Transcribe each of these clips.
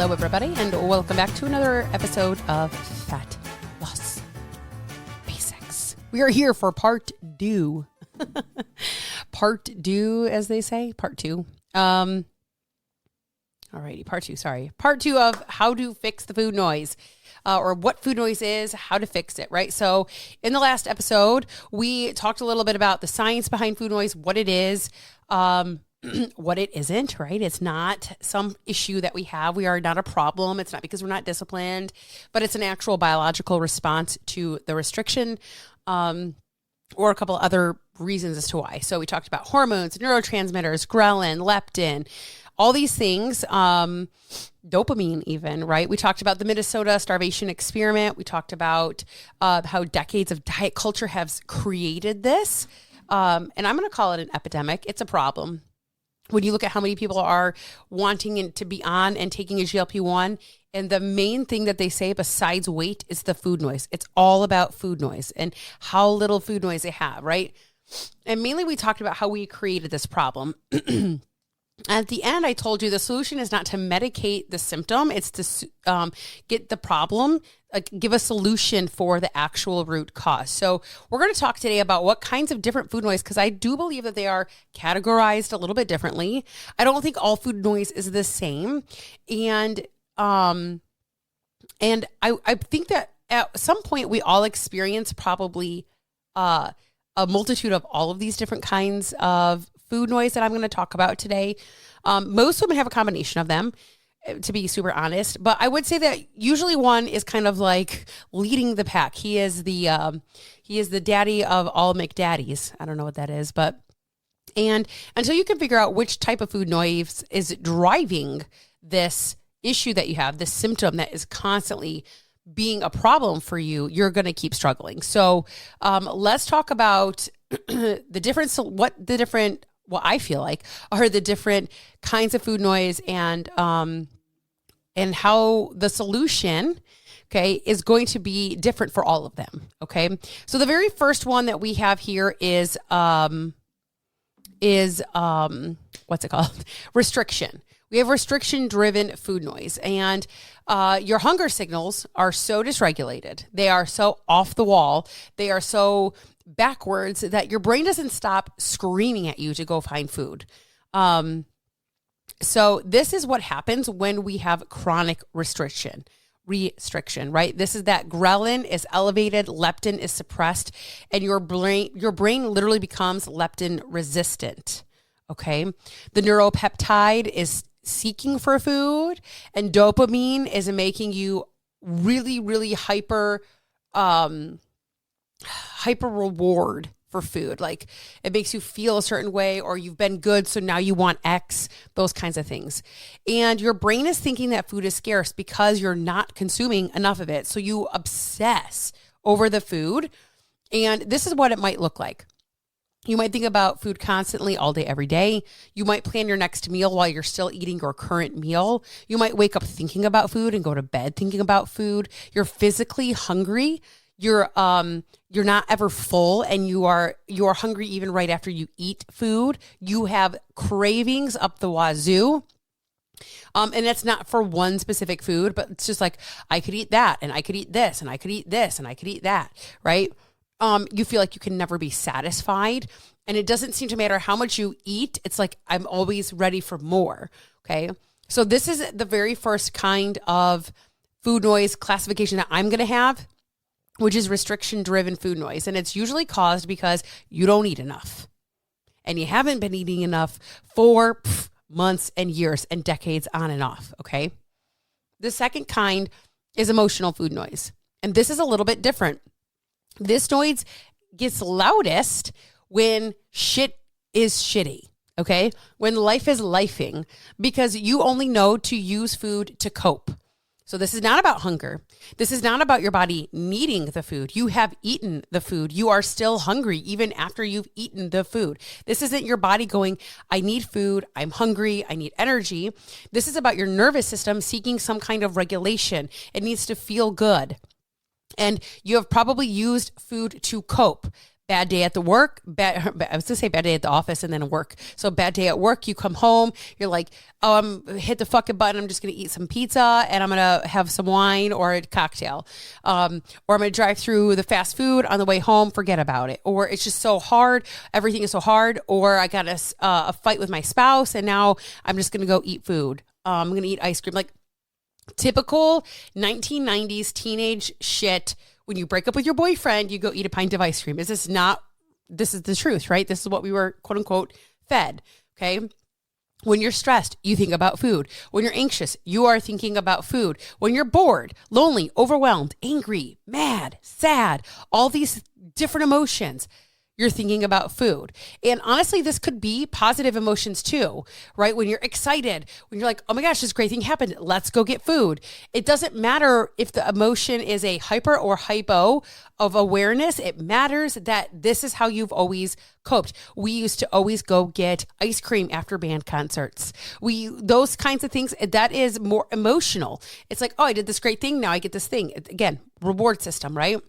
Hello, everybody, and welcome back to another episode of Fat Loss Basics. We are here for part two. Part two, as they say, part two. Alrighty, part two, sorry. Part two of how to fix the food noise. Or what food noise is, how to fix it, right? So in the last episode, we talked a little bit about the science behind food noise, what it is, what it isn't, right? It's not some issue that we have. We are not a problem. It's not because we're not disciplined, but it's an actual biological response to the restriction, or a couple other reasons as to why. So we talked about hormones, neurotransmitters, ghrelin, leptin, all these things, dopamine even, right? We talked about the Minnesota starvation experiment. We talked about how decades of diet culture has created this. And I'm going to call it an epidemic. It's a problem. When you look at how many people are wanting to be on and taking a GLP-1, and the main thing that they say besides weight is the food noise. It's all about food noise and how little food noise they have, right? And mainly we talked about how we created this problem. At the end, I told you the solution is not to medicate the symptom. It's to get the problem, give a solution for the actual root cause. So we're going to talk today about what kinds of different food noise, because I do believe that they are categorized a little bit differently. I don't think all food noise is the same. And I think that at some point we all experience probably a multitude of all of these different kinds of food noise that I'm going to talk about today. Most women have a combination of them, to be super honest, but I would say that usually one is kind of like leading the pack. He is the daddy of all McDaddies. I don't know what that is, and until you can figure out which type of food noise is driving this issue that you have, this symptom that is constantly being a problem for you, you're going to keep struggling. So let's talk about the difference, what I feel like are the different kinds of food noise and how the solution, okay, is going to be different for all of them. Okay. So the very first one that we have here is what's it called? Restriction. We have restriction-driven food noise, and your hunger signals are so dysregulated. They are so off the wall. They are so backwards that your brain doesn't stop screaming at you to go find food. So this is what happens when we have chronic restriction, right? This is that ghrelin is elevated, leptin is suppressed, and your brain literally becomes leptin resistant. Okay. The neuropeptide is seeking for food, and dopamine is making you really, really hyper reward for food. Like it makes you feel a certain way, or you've been good, so now you want X, those kinds of things. And your brain is thinking that food is scarce because you're not consuming enough of it. So you obsess over the food. And this is what it might look like. You might think about food constantly all day, every day. You might plan your next meal while you're still eating your current meal. You might wake up thinking about food and go to bed thinking about food. You're physically hungry. You're not ever full, and you are hungry even right after you eat food. You have cravings up the wazoo. And it's not for one specific food, but it's just like, I could eat that, and I could eat this, and I could eat this, and I could eat that, right? You feel like you can never be satisfied, and it doesn't seem to matter how much you eat. It's like, I'm always ready for more. Okay. So this is the very first kind of food noise classification that I'm going to have, which is restriction-driven food noise. And it's usually caused because you don't eat enough, and you haven't been eating enough for months and years and decades on and off. Okay. The second kind is emotional food noise. And this is a little bit different. This noise gets loudest when shit is shitty, okay? When life is lifing, because you only know to use food to cope. So this is not about hunger. This is not about your body needing the food. You have eaten the food. You are still hungry even after you've eaten the food. This isn't your body going, I need food, I'm hungry, I need energy. This is about your nervous system seeking some kind of regulation. It needs to feel good. And you have probably used food to cope. Bad day at the work, I was going to say bad day at the office and then work. So bad day at work, you come home, you're like, oh, hit the fucking button. I'm just going to eat some pizza and I'm going to have some wine or a cocktail. Or I'm going to drive through the fast food on the way home, forget about it. Or it's just so hard. Everything is so hard. Or I got a fight with my spouse and now I'm just going to go eat food. I'm going to eat ice cream. Like typical 1990s teenage shit. When you break up with your boyfriend, you go eat a pint of ice cream. This is the truth, right? This is what we were, quote unquote, fed. Okay. When you're stressed, you think about food. When you're anxious, you are thinking about food. When you're bored, lonely, overwhelmed, angry, mad, sad, all these different emotions, you're thinking about food. And honestly, this could be positive emotions too, right? When you're excited, when you're like, oh my gosh, this great thing happened. Let's go get food. It doesn't matter if the emotion is a hyper or hypo of awareness. It matters that this is how you've always coped. We used to always go get ice cream after band concerts. Those kinds of things, that is more emotional. It's like, oh, I did this great thing. Now I get this thing. Again, reward system, right?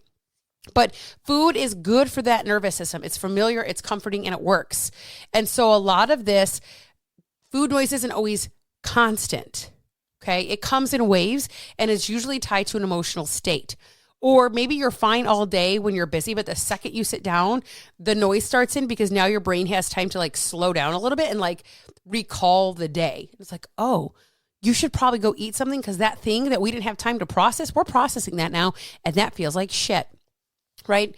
But food is good for that nervous system. It's familiar, it's comforting, and it works. And so a lot of this food noise isn't always constant, okay? It comes in waves and is usually tied to an emotional state. Or maybe you're fine all day when you're busy, but the second you sit down, the noise starts in because now your brain has time to like slow down a little bit and like recall the day. It's like, oh, you should probably go eat something because that thing that we didn't have time to process, we're processing that now, and that feels like shit. Right?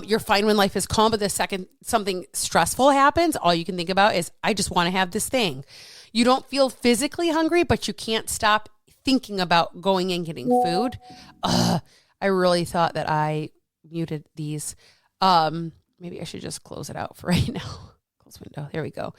You're fine when life is calm, but the second something stressful happens, all you can think about is, I just want to have this thing. You don't feel physically hungry, but you can't stop thinking about going and getting food. I really thought that I muted these. Maybe I should just close it out for right now. Close window. There we go.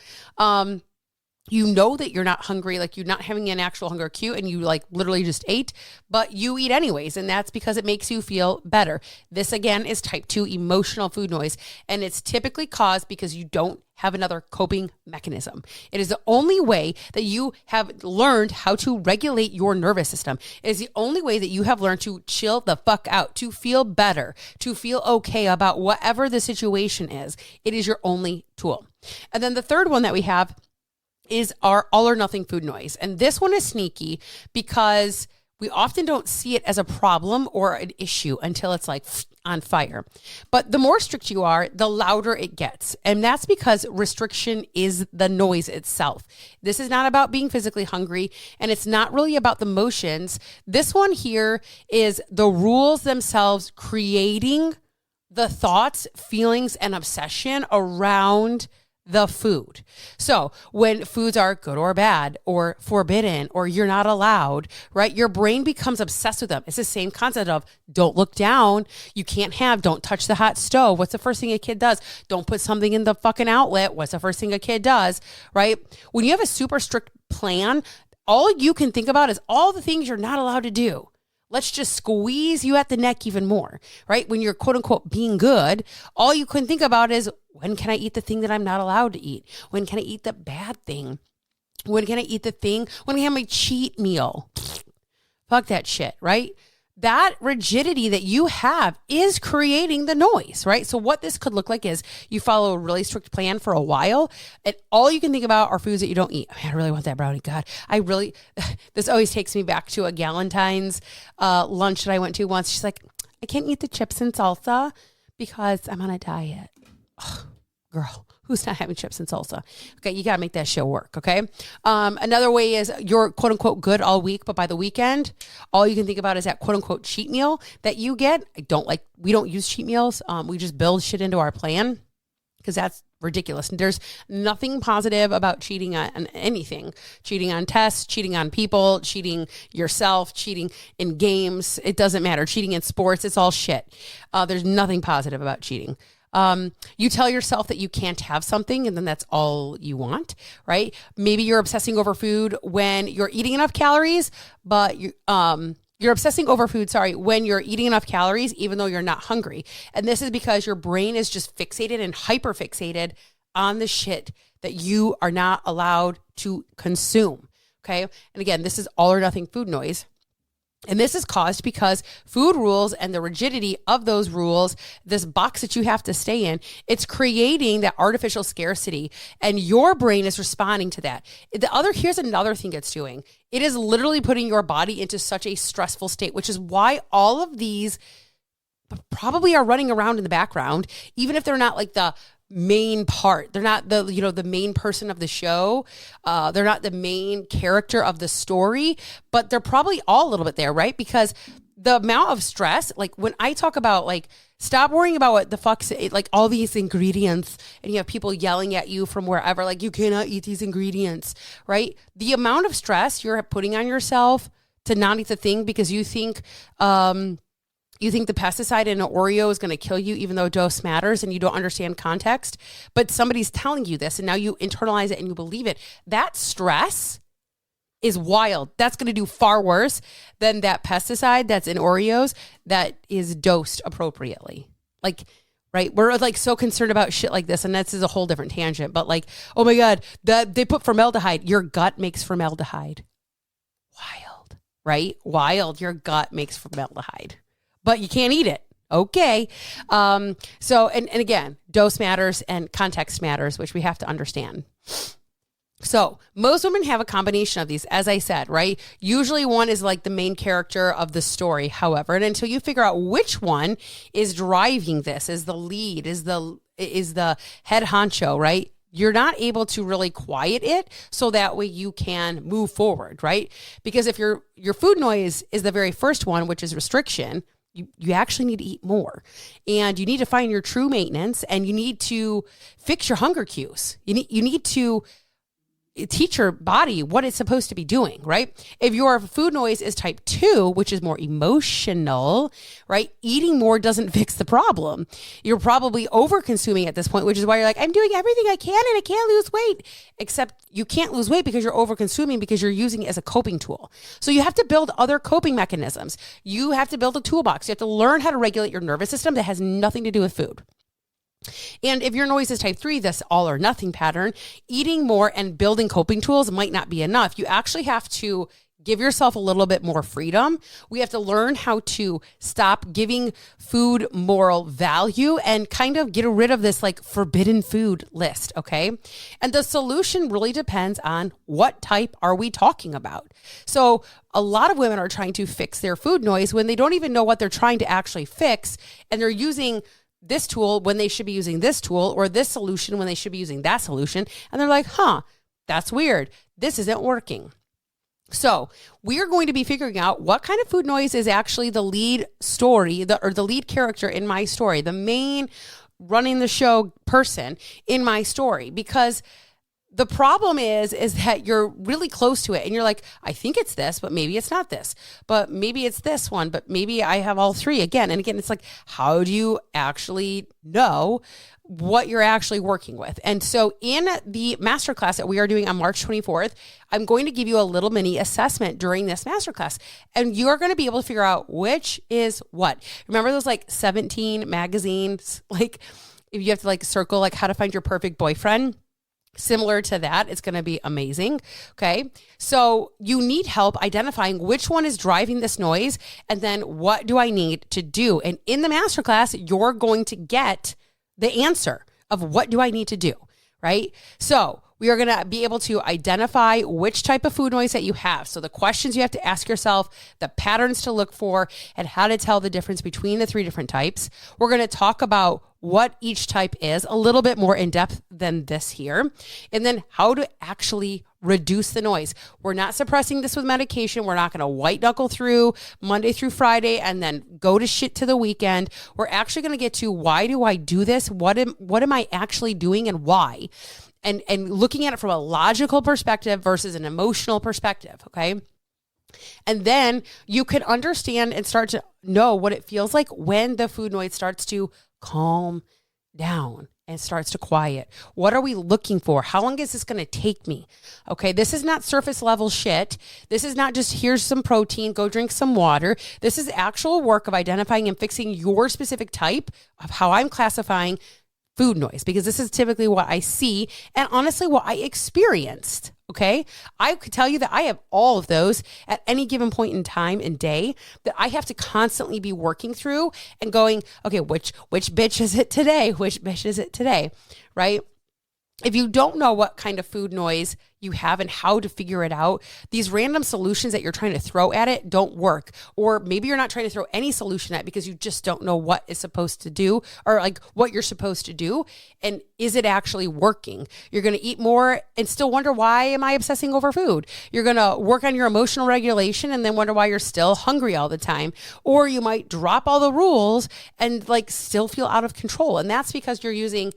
You know that you're not hungry, like you're not having an actual hunger cue and you like literally just ate, but you eat anyways. And that's because it makes you feel better. This again is type 2 emotional food noise. And it's typically caused because you don't have another coping mechanism. It is the only way that you have learned how to regulate your nervous system. It is the only way that you have learned to chill the fuck out, to feel better, to feel okay about whatever the situation is. It is your only tool. And then the third one that we have is our all or nothing food noise. And this one is sneaky because we often don't see it as a problem or an issue until it's like on fire. But the more strict you are, the louder it gets. And that's because restriction is the noise itself. This is not about being physically hungry, and it's not really about the motions. This one here is the rules themselves creating the thoughts, feelings, and obsession around the food. So when foods are good or bad or forbidden or you're not allowed, right? Your brain becomes obsessed with them. It's the same concept of don't look down. You can't have, don't touch the hot stove. What's the first thing a kid does? Don't put something in the fucking outlet. What's the first thing a kid does, right? When you have a super strict plan, all you can think about is all the things you're not allowed to do. Let's just squeeze you at the neck even more, right? When you're quote unquote being good, all you can think about is, when can I eat the thing that I'm not allowed to eat? When can I eat the bad thing? When can I eat the thing? When can I have my cheat meal? Fuck that shit, right? That rigidity that you have is creating the noise, right? So what this could look like is you follow a really strict plan for a while and all you can think about are foods that you don't eat. I really want that brownie. God, this always takes me back to a Galentine's lunch that I went to once. She's like, I can't eat the chips and salsa because I'm on a diet. Oh, girl. Who's not having chips and salsa? Okay, you got to make that show work, okay? Another way is you're quote-unquote good all week, but by the weekend, all you can think about is that quote-unquote cheat meal that you get. We don't use cheat meals. We just build shit into our plan because that's ridiculous. There's nothing positive about cheating on anything. Cheating on tests, cheating on people, cheating yourself, cheating in games. It doesn't matter. Cheating in sports, it's all shit. There's nothing positive about cheating. You tell yourself that you can't have something and then that's all you want, right? Maybe you're obsessing over food when you're eating enough calories, but you're obsessing over food, when you're eating enough calories, even though you're not hungry. And this is because your brain is just fixated and hyper fixated on the shit that you are not allowed to consume. Okay. And again, this is all or nothing food noise. And this is caused because food rules and the rigidity of those rules, this box that you have to stay in, it's creating that artificial scarcity, and your brain is responding to that. Here's another thing it's doing. It is literally putting your body into such a stressful state, which is why all of these probably are running around in the background, even if they're not like the main part. They're not the main person of the show. They're not the main character of the story, but they're probably all a little bit there, right? Because the amount of stress, like when I talk about like, stop worrying about what the fuck's like all these ingredients, and you have people yelling at you from wherever, like you cannot eat these ingredients, right? The amount of stress you're putting on yourself to not eat the thing because you think the pesticide in an Oreo is going to kill you, even though dose matters, and you don't understand context, but somebody's telling you this and now you internalize it and you believe it. That stress is wild. That's going to do far worse than that pesticide that's in Oreos that is dosed appropriately. Like, right? We're like so concerned about shit like this, and this is a whole different tangent, but like, oh my God, they put formaldehyde. Your gut makes formaldehyde. Wild, right? Wild. Your gut makes formaldehyde. But you can't eat it. Okay. So again, dose matters and context matters, which we have to understand. So most women have a combination of these, as I said, right? Usually one is like the main character of the story, however, and until you figure out which one is driving this, is the lead, is the head honcho, right? You're not able to really quiet it so that way you can move forward, right? Because if your food noise is the very first one, which is restriction, you actually need to eat more, and you need to find your true maintenance, and you need to fix your hunger cues. You need to teach your body what it's supposed to be doing, right? If your food noise is type 2, which is more emotional, right? Eating more doesn't fix the problem. You're probably over consuming at this point, which is why you're like, I'm doing everything I can and I can't lose weight. Except you can't lose weight because you're over consuming, because you're using it as a coping tool. So you have to build other coping mechanisms. You have to build a toolbox. You have to learn how to regulate your nervous system that has nothing to do with food. And if your noise is type 3, this all or nothing pattern, eating more and building coping tools might not be enough. You actually have to give yourself a little bit more freedom. We have to learn how to stop giving food moral value and kind of get rid of this like forbidden food list, okay? And the solution really depends on what type are we talking about. So a lot of women are trying to fix their food noise when they don't even know what they're trying to actually fix, and they're using this tool when they should be using this tool, or this solution when they should be using that solution. And they're like, that's weird. This isn't working. So we are going to be figuring out what kind of food noise is actually the lead story, the lead character in my story, the main running the show person in my story, because the problem is that you're really close to it and you're like, I think it's this, but maybe it's not this, but maybe it's this one, but maybe I have all three again. And again, it's like, how do you actually know what you're actually working with? And so in the masterclass that we are doing on March 24th, I'm going to give you a little mini assessment during this masterclass, and you're going to be able to figure out which is what. Remember those like 17 magazines, like if you have to like circle like how to find your perfect boyfriend? Similar to that, it's going to be amazing. Okay. So you need help identifying which one is driving this noise, and then what do I need to do? And in the masterclass, you're going to get the answer of what do I need to do, right? So we are going to be able to identify which type of food noise that you have. So the questions you have to ask yourself, the patterns to look for, and how to tell the difference between the three different types. We're going to talk about what each type is a little bit more in depth than this here, and then how to actually reduce the noise. We're not suppressing this with medication. We're not going to white knuckle through Monday through Friday and then go to shit to the weekend. We're actually going to get to, why do I do this? What am I actually doing, and why? And looking at it from a logical perspective versus an emotional perspective, okay? And then you can understand and start to know what it feels like when the food noise starts to calm down and starts to quiet. What are we looking for? How long is this going to take me? Okay, this is not surface level shit. This is not just, here's some protein, go drink some water. This is actual work of identifying and fixing your specific type of how I'm classifying food noise, because this is typically what I see and honestly what I experienced. Okay. I could tell you that I have all of those at any given point in time and day that I have to constantly be working through and going, okay, which bitch is it today? Which bitch is it today? Right? If you don't know what kind of food noise you have and how to figure it out, these random solutions that you're trying to throw at it don't work. Or maybe you're not trying to throw any solution at it because you just don't know what is supposed to do or like what you're supposed to do. And is it actually working? You're going to eat more and still wonder, why am I obsessing over food? You're going to work on your emotional regulation and then wonder why you're still hungry all the time. Or you might drop all the rules and like still feel out of control. And that's because you're using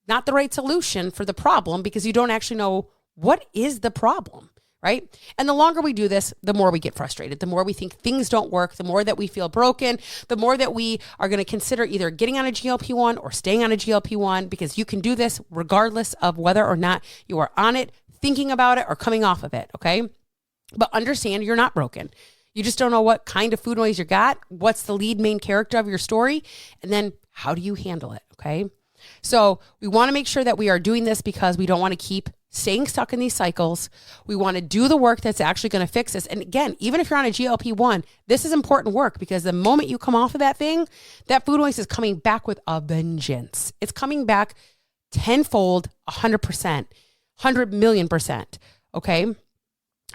not the right solution for the problem because you don't actually know what is the problem, right? And the longer we do this, the more we get frustrated, the more we think things don't work, the more that we feel broken, the more that we are going to consider either getting on a GLP-1 or staying on a GLP-1, because you can do this regardless of whether or not you are on it, thinking about it, or coming off of it, okay? But understand you're not broken. You just don't know what kind of food noise you got, what's the lead main character of your story, and then how do you handle it, okay? So we want to make sure that we are doing this because we don't want to keep staying stuck in these cycles. We want to do the work that's actually going to fix this. And again, even if you're on a GLP-1, this is important work because the moment you come off of that thing, that food noise is coming back with a vengeance. It's coming back tenfold, 100%, 100 million %. Okay.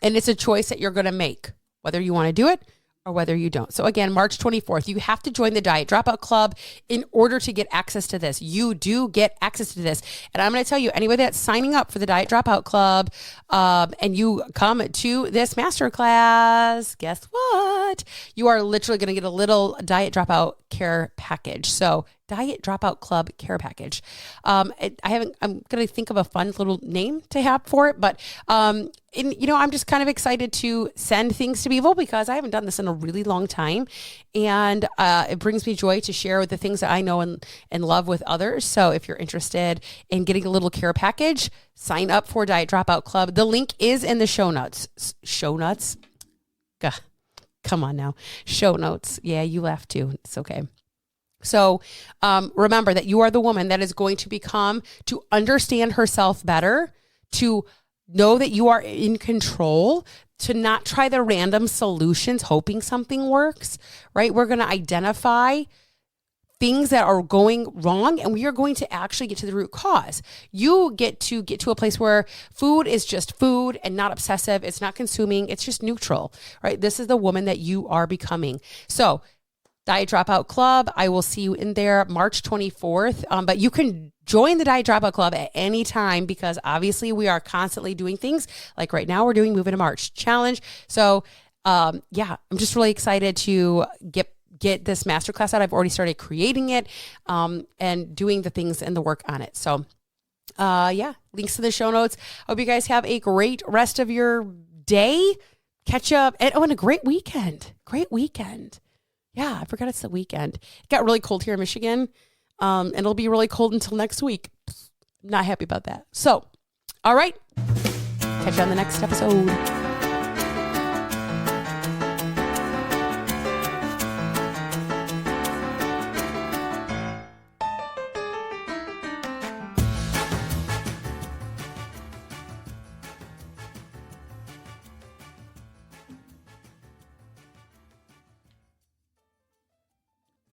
And it's a choice that you're going to make, whether you want to do it or whether you don't. So again, March 24th, you have to join the Diet Dropout Club in order to get access to this. You do get access to this. And I'm going to tell you, anybody that's signing up for the Diet Dropout Club and you come to this masterclass, guess what? You are literally going to get a little Diet Dropout care package. So Diet Dropout Club care package. I'm going to think of a fun little name to have for it, but, I'm just kind of excited to send things to people because I haven't done this in a really long time. And, it brings me joy to share the things that I know and love with others. So if you're interested in getting a little care package, sign up for Diet Dropout Club. The link is in the show notes. Show notes? Gah, come on now. Show notes. Yeah, you laugh too. It's okay. So remember that you are the woman that is going to become, to understand herself better, to know that you are in control, to not try the random solutions, hoping something works, right? We're going to identify things that are going wrong and we are going to actually get to the root cause. You get to a place where food is just food and not obsessive. It's not consuming. It's just neutral, right? This is the woman that you are becoming. So Diet Dropout Club, I will see you in there March 24th. But you can join the Diet Dropout Club at any time because obviously we are constantly doing things. Like right now we're doing Moving to March challenge. So I'm just really excited to get this masterclass out. I've already started creating it and doing the things and the work on it. So links in the show notes. Hope you guys have a great rest of your day. Catch up and a great weekend. Great weekend. Yeah, I forgot it's the weekend. It got really cold here in Michigan, and it'll be really cold until next week. Not happy about that. So, all right. Catch you on the next episode.